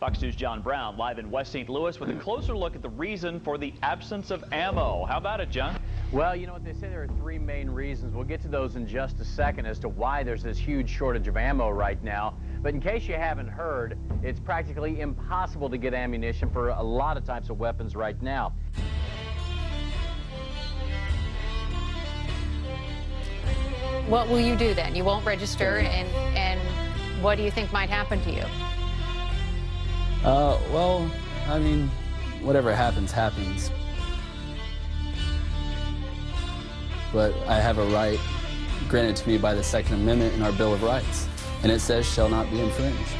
Fox News' John Brown live in West St. Louis with a closer look at the reason for the absence of ammo. How about it, John? Well, you know what they say, there are three main reasons. We'll get to those in just a second as to why there's this huge shortage of ammo right now. But in case you haven't heard, it's practically impossible to get ammunition for a lot of types of weapons right now. What will you do then? You won't register, and what do you think might happen to you? Well, I mean, whatever happens, happens. But I have a right granted to me by the Second Amendment in our Bill of Rights, and it says shall not be infringed.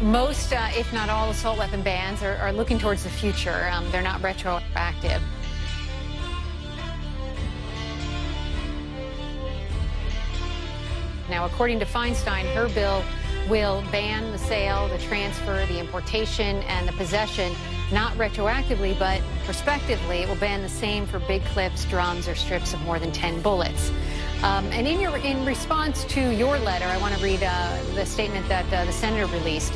Most, if not all, assault weapon bans are looking towards the future. They're not retroactive. Now, according to Feinstein, her bill will ban the sale, the transfer, the importation, and the possession, not retroactively, but prospectively. It will ban the same for big clips, drums, or strips of more than 10 bullets. And in response to your letter, I want to read the statement that the senator released.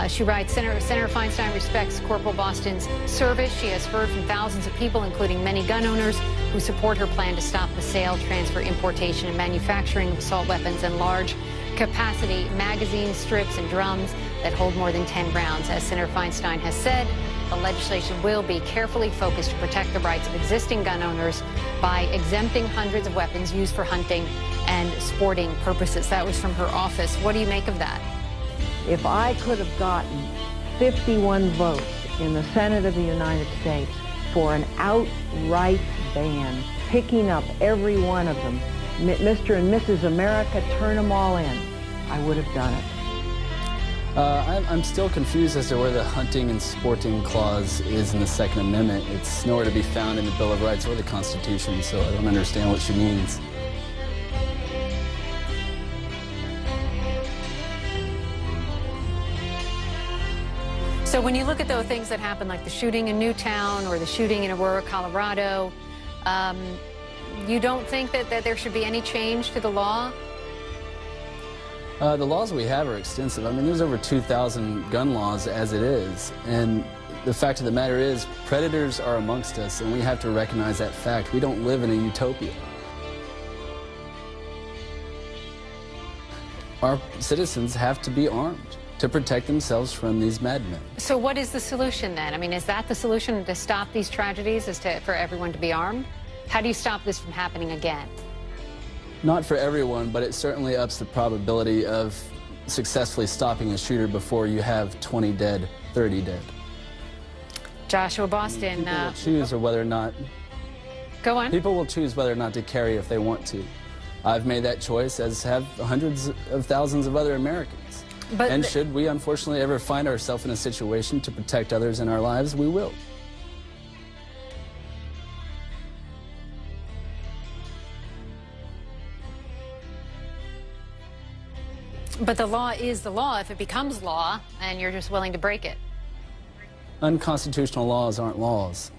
She writes, Senator Feinstein respects Corporal Boston's service. She has heard from thousands of people, including many gun owners, who support her plan to stop the sale, transfer, importation, and manufacturing of assault weapons and large-capacity magazines, strips, and drums that hold more than 10 rounds. As Senator Feinstein has said, the legislation will be carefully focused to protect the rights of existing gun owners by exempting hundreds of weapons used for hunting and sporting purposes. That was from her office. What do you make of that? If I could have gotten 51 votes in the Senate of the United States for an outright ban, picking up every one of them, Mr. and Mrs. America, turn them all in, I would have done it. I'm still confused as to where the hunting and sporting clause is in the Second Amendment. It's nowhere to be found in the Bill of Rights or the Constitution, so I don't understand what she means. So when you look at those things that happen, like the shooting in Newtown or the shooting in Aurora, Colorado, you don't think that there should be any change to the law? The laws we have are extensive. I mean, there's over 2,000 gun laws as it is. And the fact of the matter is, predators are amongst us, and we have to recognize that fact. We don't live in a utopia. Our citizens have to be armed to protect themselves from these madmen. So what is the solution then? I mean, is that the solution to stop these tragedies, for everyone to be armed? How do you stop this from happening again? Not for everyone, but it certainly ups the probability of successfully stopping a shooter before you have 20 dead, 30 dead. Joshua Boston. People will choose or whether or not. Go on. People will choose whether or not to carry if they want to. I've made that choice, as have hundreds of thousands of other Americans. And should we unfortunately ever find ourselves in a situation to protect others in our lives, we will. But the law is the law if it becomes law and you're just willing to break it. Unconstitutional laws aren't laws.